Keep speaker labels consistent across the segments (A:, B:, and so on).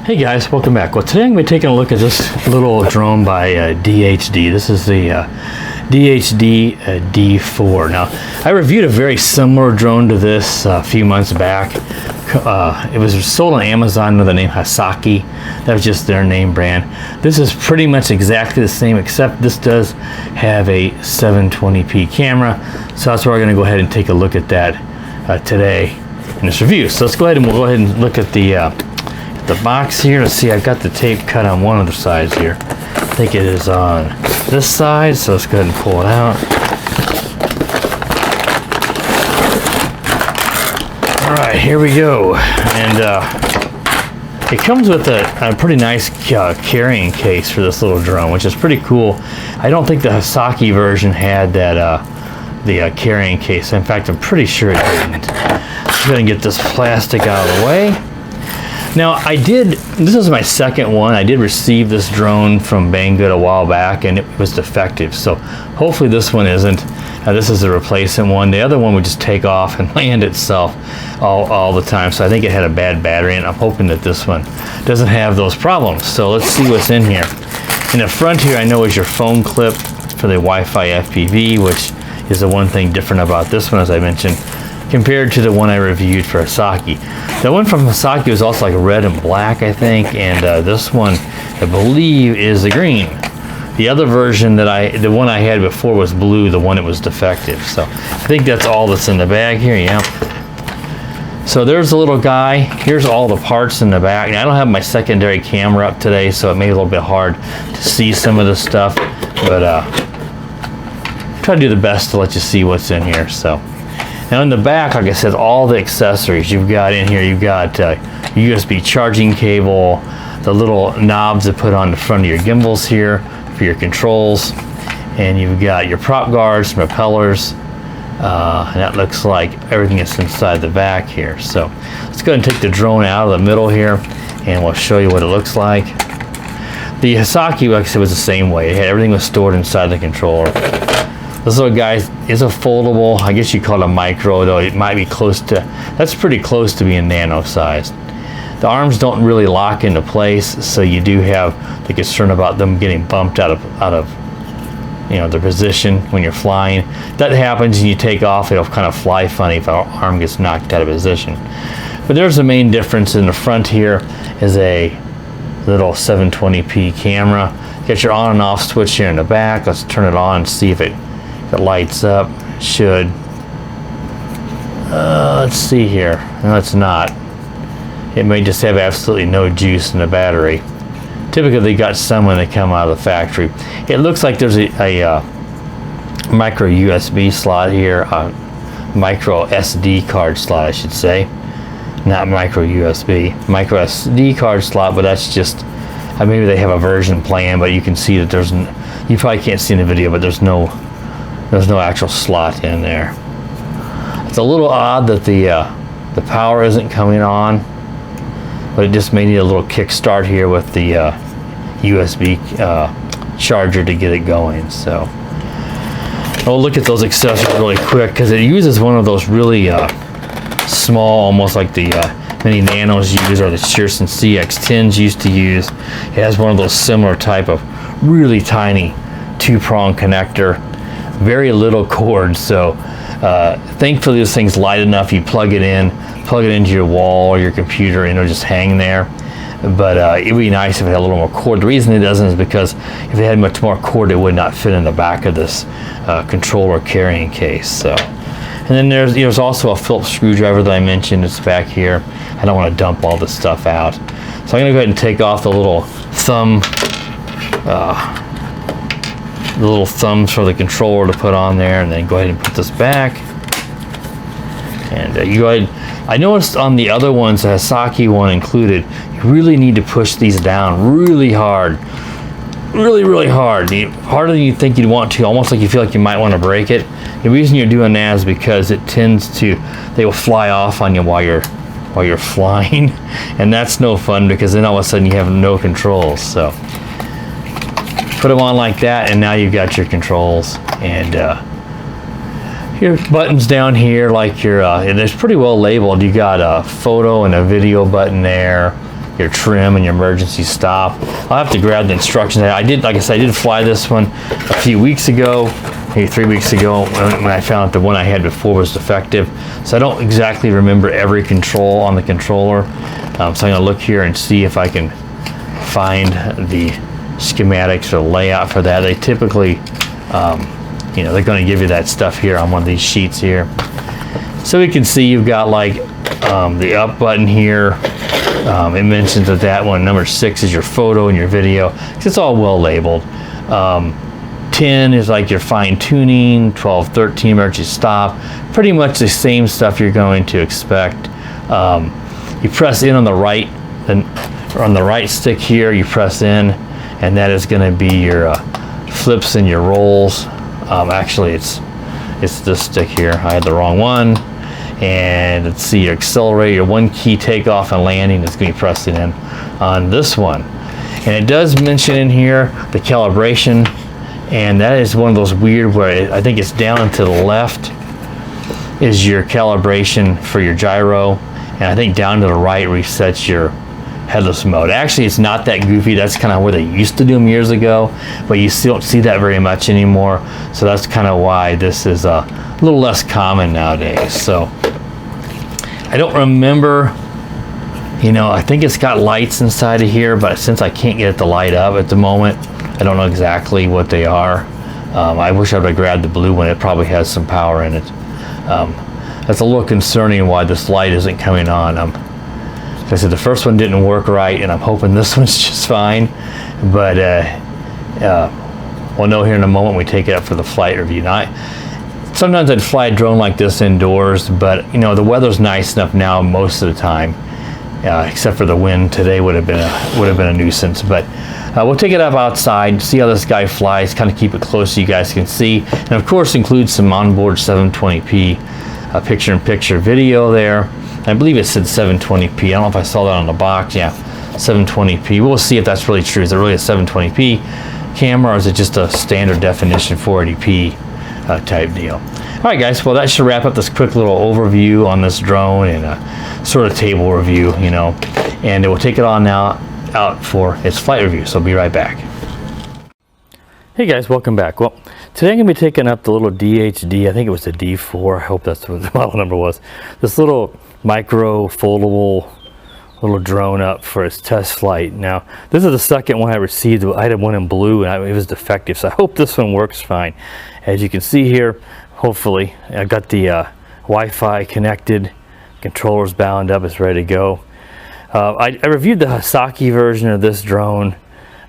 A: Hey guys, welcome back. Well, today I'm going to be taking a look at this little drone by DHD. This is the DHD D4. Now, I reviewed a very similar drone to this a few months back. It was sold on Amazon under the name Hasaki. That was just their name brand. This is pretty much exactly the same, except this does have a 720p camera. So that's why we're going to go ahead and take a look at that today in this review. So let's go ahead and look at the box here. Let's see, I've got the tape cut on one of the sides here. I think it is on this side, so let's go ahead and pull it out. All right, here we go. And it comes with a pretty nice carrying case for this little drone, which is pretty cool. I don't think the Hasaki version had that the carrying case. In fact, I'm pretty sure it didn't. I'm going to get this plastic out of the way. Now, this is my second one. I did receive this drone from Banggood a while back, and it was defective. So hopefully this one isn't. This is a replacement one. The other one would just take off and land itself all the time. So I think it had a bad battery, and I'm hoping that this one doesn't have those problems. So let's see what's in here. In the front here, I know is your phone clip for the Wi-Fi FPV, which is the one thing different about this one, as I mentioned, compared to the one I reviewed for Hasaki. The one from Hasaki was also like red and black, I think, and this one, I believe, is the green. The other version the one I had before was blue, the one that was defective. So I think that's all that's in the bag here, yeah. So there's the little guy. Here's all the parts in the back. Now, I don't have my secondary camera up today, so it made it a little bit hard to see some of this stuff, but try to do the best to let you see what's in here. So. Now in the back, like I said, all the accessories you've got in here. You've got USB charging cable, the little knobs that put on the front of your gimbals here for your controls, and you've got your prop guards, propellers, and that looks like everything that's inside the back here. So let's go ahead and take the drone out of the middle here, and we'll show you what it looks like. The Hasaki, like I said, was the same way. Everything was stored inside the controller. This little guy is a foldable. I guess you call it a micro, though it might be close to, that's pretty close to being nano sized. The arms don't really lock into place, so you do have the concern about them getting bumped out of their position when you're flying. That happens and you take off, it'll kind of fly funny if our arm gets knocked out of position. But there's the main difference. In the front here is a little 720p camera. You got your on and off switch here in the back. Let's turn it on and see if it lights up. Should. Let's see here. No, it's not. It may just have absolutely no juice in the battery. Typically they got some when they come out of the factory. It looks like there's a micro USB slot here, a micro SD card slot, I should say. Not micro USB. Micro SD card slot, but that's just, maybe they have a version plan, but you can see that you probably can't see in the video, but there's no actual slot in there. It's a little odd that the power isn't coming on, but it just may need a little kickstart here with the USB charger to get it going. So we'll look at those accessories really quick, because it uses one of those really small, almost like the many Nanos use, or the Shearson CX10s used to use. It has one of those similar type of really tiny 2-prong connector. Very little cord, so thankfully this thing's light enough. You plug it into your wall or your computer, and it'll just hang there. But it would be nice if it had a little more cord. The reason it doesn't is because if it had much more cord, it would not fit in the back of this controller carrying case. So, and then there's also a Phillips screwdriver that I mentioned. It's back here. I don't want to dump all this stuff out, so I'm going to go ahead and take off the little thumb. The little thumbs for the controller to put on there, and then go ahead and put this back. And you go ahead. I noticed on the other ones, the Hasaki one included, you really need to push these down really hard, really hard, harder than you think you'd want to, almost like you feel like you might want to break it. The reason you're doing that is because they will fly off on you while you're flying, and that's no fun, because then all of a sudden you have no controls. So put them on like that, and now you've got your controls, and your buttons down here, like your and it's pretty well labeled. You got a photo and a video button there, your trim and your emergency stop. I'll have to grab the instructions. I did, like I said, I did fly this one a few weeks ago, maybe 3 weeks ago, when I found out the one I had before was defective. So I don't exactly remember every control on the controller. So I'm gonna look here and see if I can find the schematics or layout for that. They typically, you know, they're gonna give you that stuff here on one of these sheets here. So we can see you've got like the up button here. It mentions that one, number 6, is your photo and your video. It's all well labeled. 10 is like your fine tuning, 12, 13 emergency stop. Pretty much the same stuff you're going to expect. You press in on the right, or on the right stick here, you press in, and that is going to be your flips and your rolls. Actually, it's this stick here. I had the wrong one. And let's see, your accelerator, your 1 key takeoff and landing is going to be pressed in on this one. And it does mention in here the calibration, and that is one of those weird where I think it's down to the left is your calibration for your gyro, and I think down to the right resets your headless mode. Actually, it's not that goofy. That's kind of where they used to do them years ago, but you still don't see that very much anymore. So that's kind of why this is a little less common nowadays. So I don't remember, you know, I think it's got lights inside of here, but since I can't get it to light up at the moment, I don't know exactly what they are. I wish I would have grabbed the blue one. It probably has some power in it. That's a little concerning why this light isn't coming on. Like I said, the first one didn't work right, and I'm hoping this one's just fine. But we'll know here in a moment when we take it up for the flight review. Now, sometimes I'd fly a drone like this indoors, but you know, the weather's nice enough now most of the time, except for the wind. Today would have been a nuisance. But we'll take it up outside, see how this guy flies, kind of keep it close so you guys can see, and of course includes some onboard 720p picture-in-picture video there. I believe it said 720p. I don't know if I saw that on the box. Yeah, 720p. We'll see if that's really true. Is it really a 720p camera, or is it just a standard definition 480p type deal? All right, guys. Well, that should wrap up this quick little overview on this drone and a sort of table review, you know. And we'll take it on now out for its flight review. So I'll be right back. Hey guys, welcome back. Well, today I'm going to be taking up the little DHD. I think it was the D4. I hope that's what the model number was. This little micro foldable little drone up for its test flight. Now, this is the second one I received. I had one in blue and it was defective, so I hope this one works fine. As you can see here, hopefully, I got the Wi-Fi connected, controllers bound up, it's ready to go. I reviewed the Hasaki version of this drone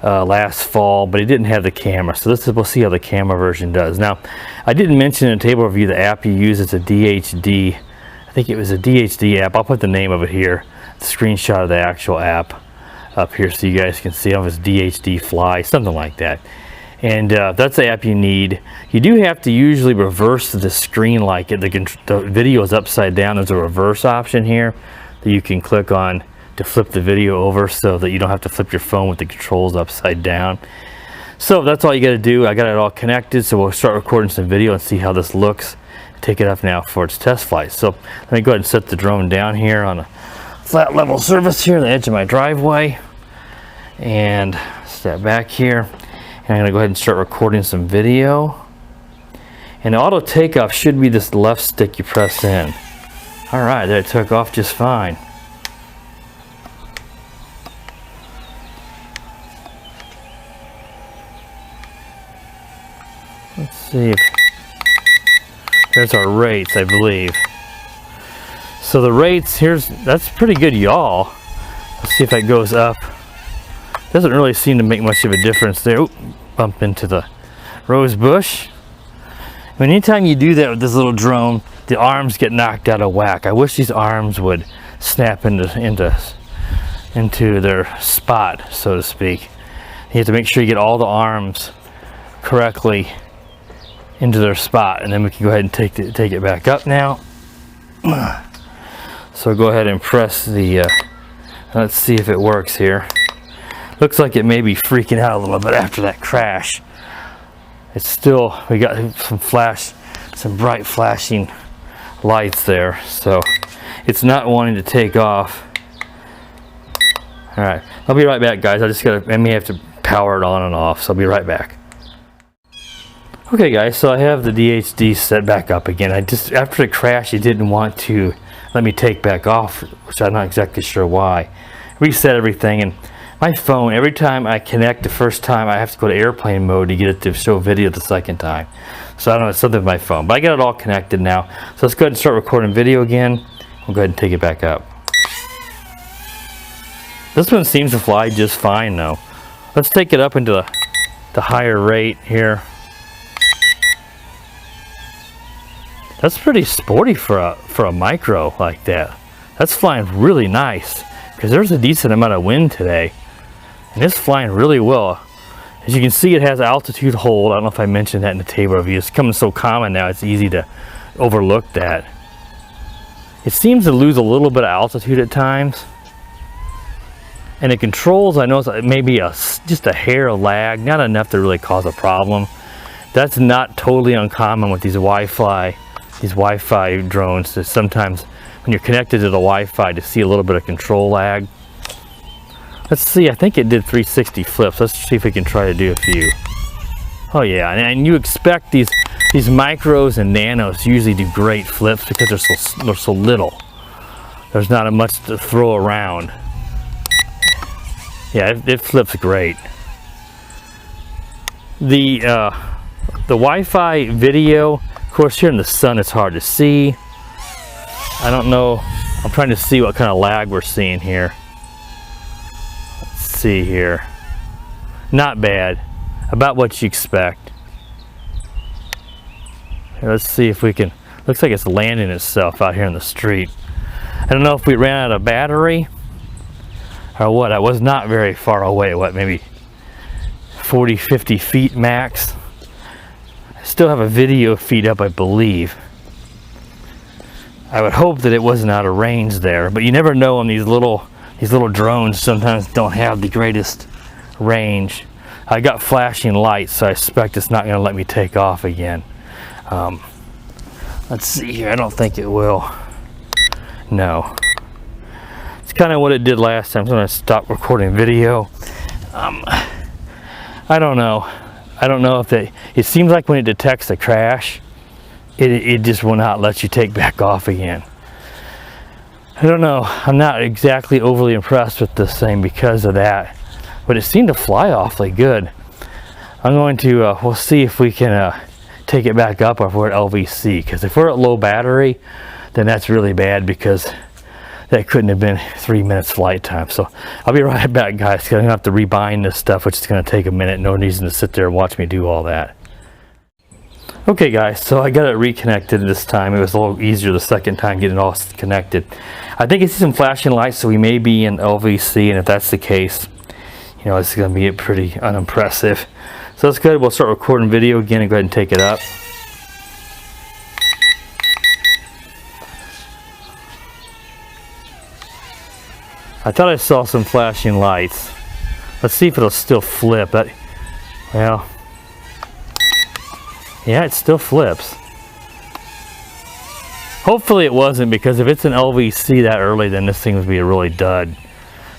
A: last fall, but it didn't have the camera, so we'll see how the camera version does. Now, I didn't mention in the table review the app you use. It's a DHD. I think it was a DHD app. I'll put the name of it here, the screenshot of the actual app up here so you guys can see. If it's DHD Fly, something like that. And that's the app you need. You do have to usually reverse the screen like it. The video is upside down. There's a reverse option here that you can click on to flip the video over so that you don't have to flip your phone with the controls upside down. So that's all you got to do. I got it all connected, so we'll start recording some video and see how this looks. Take it up now for its test flight. So let me go ahead and set the drone down here on a flat level surface here on the edge of my driveway, and step back here, and I'm going to go ahead and start recording some video. And the auto takeoff should be this left stick you press in. All right, there, it took off just fine. Let's see if there's our rates, I believe. So the rates, that's pretty good, y'all. Let's see if that goes up. Doesn't really seem to make much of a difference there. Oop, bump into the rose bush. I mean, anytime you do that with this little drone, the arms get knocked out of whack. I wish these arms would snap into their spot, so to speak. You have to make sure you get all the arms correctly into their spot, and then we can go ahead and take it back up now. So go ahead and press the let's see if it works here. Looks like it may be freaking out a little bit after that crash. It's still, we got some bright flashing lights there, so it's not wanting to take off. All right, I'll be right back, guys. I may have to power it on and off, so I'll be right back. Okay, guys, so I have the DHD set back up again. After the crash, it didn't want to let me take back off, which I'm not exactly sure why. Reset everything, and my phone, every time I connect the first time, I have to go to airplane mode to get it to show video the second time. So I don't know, it's something with my phone, but I got it all connected now. So let's go ahead and start recording video again. We'll go ahead and take it back up. This one seems to fly just fine though. Let's take it up into the higher rate here. That's pretty sporty for a micro like that. That's flying really nice because there's a decent amount of wind today, and it's flying really well. As you can see, it has altitude hold. I don't know if I mentioned that in the table review. It's becoming so common now, it's easy to overlook that. It seems to lose a little bit of altitude at times, and the controls, I noticed maybe just a hair of lag, not enough to really cause a problem. That's not totally uncommon with these Wi-Fi drones. That sometimes when you're connected to the Wi-Fi to see a little bit of control lag. Let's see, I think it did 360 flips. Let's see if we can try to do a few. Oh yeah, and you expect these micros and nanos usually do great flips because they're so little. There's not much to throw around. Yeah, it flips great. The Wi-Fi video, of course, here in the sun it's hard to see. I don't know. I'm trying to see what kind of lag we're seeing here. Let's see here. Not bad. About what you expect. Here, let's see if we can. Looks like it's landing itself out here in the street. I don't know if we ran out of battery or what. I was not very far away. What, maybe 40, 50 feet max. I still have a video feed up, I believe. I would hope that it wasn't out of range there, but you never know on these little drones. Sometimes don't have the greatest range. I got flashing lights, so I expect it's not going to let me take off again. Let's see here. I don't think it will. No. It's kind of what it did last time. I'm going to stop recording video. I don't know. I don't know if it seems like when it detects a crash, it just will not let you take back off again. I don't know. I'm not exactly overly impressed with this thing because of that, but it seemed to fly awfully good. I'm going to, we'll see if we can take it back up or if we're at LVC, because if we're at low battery, then that's really bad because that couldn't have been 3 minutes flight time. So I'll be right back, guys, because I'm going to have to rebind this stuff, which is going to take a minute. No reason to sit there and watch me do all that. Okay, guys, so I got it reconnected this time. It was a little easier the second time getting it all connected. I think I see some flashing lights, so we may be in LVC, and if that's the case, you know, it's going to be pretty unimpressive. So that's good. We'll start recording video again and go ahead and take it up. I thought I saw some flashing lights. Let's see if it'll still flip. Well, yeah, it still flips. Hopefully it wasn't, because if it's an LVC that early, then this thing would be a really dud.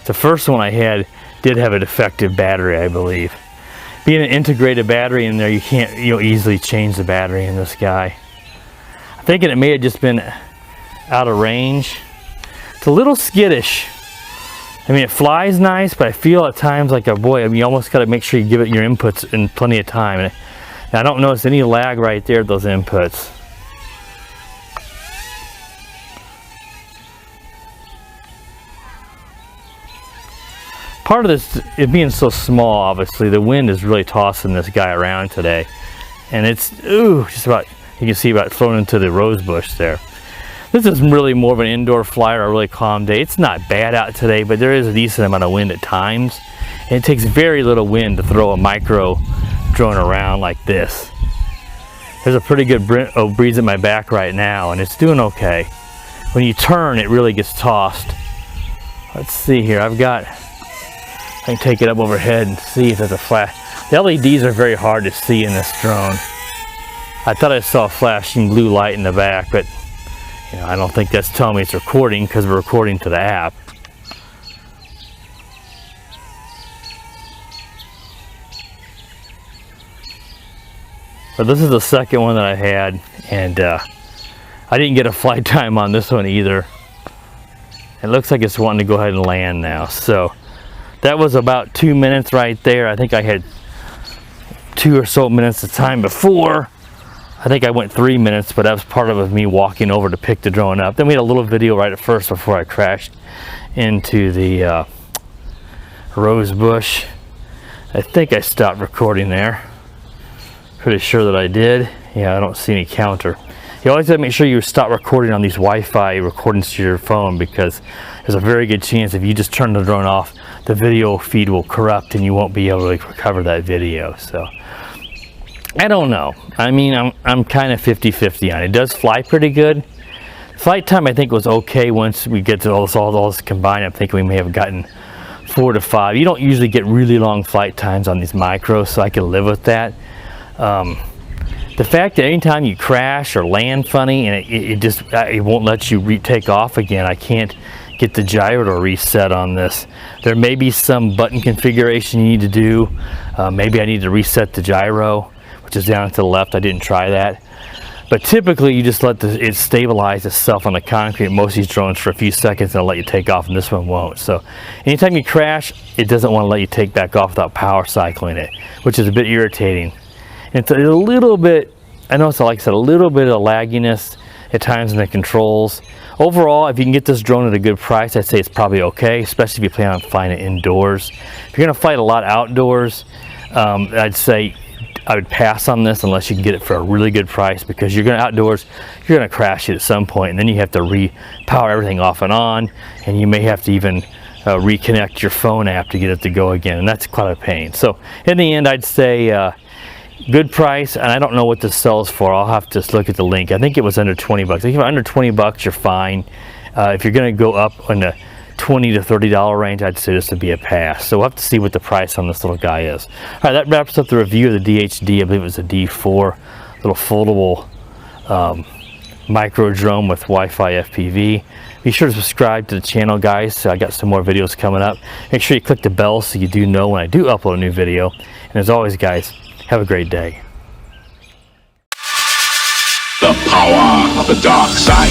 A: The first one I had did have a defective battery, I believe. Being an integrated battery in there, you can't easily change the battery in this guy. I'm thinking it may have just been out of range. It's a little skittish. I mean, it flies nice, but I feel at times like you almost got to make sure you give it your inputs in plenty of time. And I don't notice any lag right there at those inputs. Part of this, it being so small, obviously, the wind is really tossing this guy around today. And it's, just about, you can see about flown into the rose bush there. This is really more of an indoor flyer, a really calm day. It's not bad out today, but there is a decent amount of wind at times. And it takes very little wind to throw a micro drone around like this. There's a pretty good breeze at my back right now, and it's doing okay. When you turn, it really gets tossed. Let's see here. I can take it up overhead and see if there's a flash. The LEDs are very hard to see in this drone. I thought I saw a flashing blue light in the back, but I don't think that's telling me it's recording, because we're recording to the app. But this is the second one that I had, and I didn't get a flight time on this one either. It looks like it's wanting to go ahead and land now. So that was about 2 minutes right there. I think I had 2 or so minutes of time before. I think I went 3 minutes, but that was part of me walking over to pick the drone up. Then we had a little video right at first before I crashed into the rose bush. I think I stopped recording there. Pretty sure that I did. Yeah, I don't see any counter. You always have to make sure you stop recording on these Wi-Fi recordings to your phone, because there's a very good chance if you just turn the drone off, the video feed will corrupt and you won't be able to recover that video. So I don't know. I mean, I'm kind of 50-50 on it. It does fly pretty good. Flight time I think was okay once we get to all this combined. I'm thinking we may have gotten 4 to 5. You don't usually get really long flight times on these micros, so I can live with that. The fact that anytime you crash or land funny and it won't let you take off again, I can't get the gyro to reset on this. There may be some button configuration you need to do. Maybe I need to reset the gyro, which is down to the left. I didn't try that. But typically you just let it stabilize itself on the concrete. Most of these drones for a few seconds and it'll let you take off, and this one won't. So anytime you crash, it doesn't want to let you take back off without power cycling it, which is a bit irritating. It's a little bit, I know it's like I said, a little bit of lagginess at times in the controls. Overall, if you can get this drone at a good price, I'd say it's probably okay, especially if you plan on flying it indoors. If you're gonna fly it a lot outdoors, I'd say I would pass on this unless you can get it for a really good price, because you're gonna crash it at some point, and then you have to power everything off and on, and you may have to even reconnect your phone app to get it to go again, and that's quite a pain. So in the end, I'd say good price, and I don't know what this sells for. I'll have to look at the link. I think it was under 20 bucks. If you're under 20 bucks, you're fine. If you're going to go up in the $20 to $30 range, I'd say this would be a pass. So we'll have to see what the price on this little guy is. All right, that wraps up the review of the DHD. I believe it was a D4, little foldable micro drone with Wi-Fi FPV. Be sure to subscribe to the channel, guys. I got some more videos coming up. Make sure you click the bell so you do know when I do upload a new video. And as always, guys, have a great day.
B: The power of the dark side.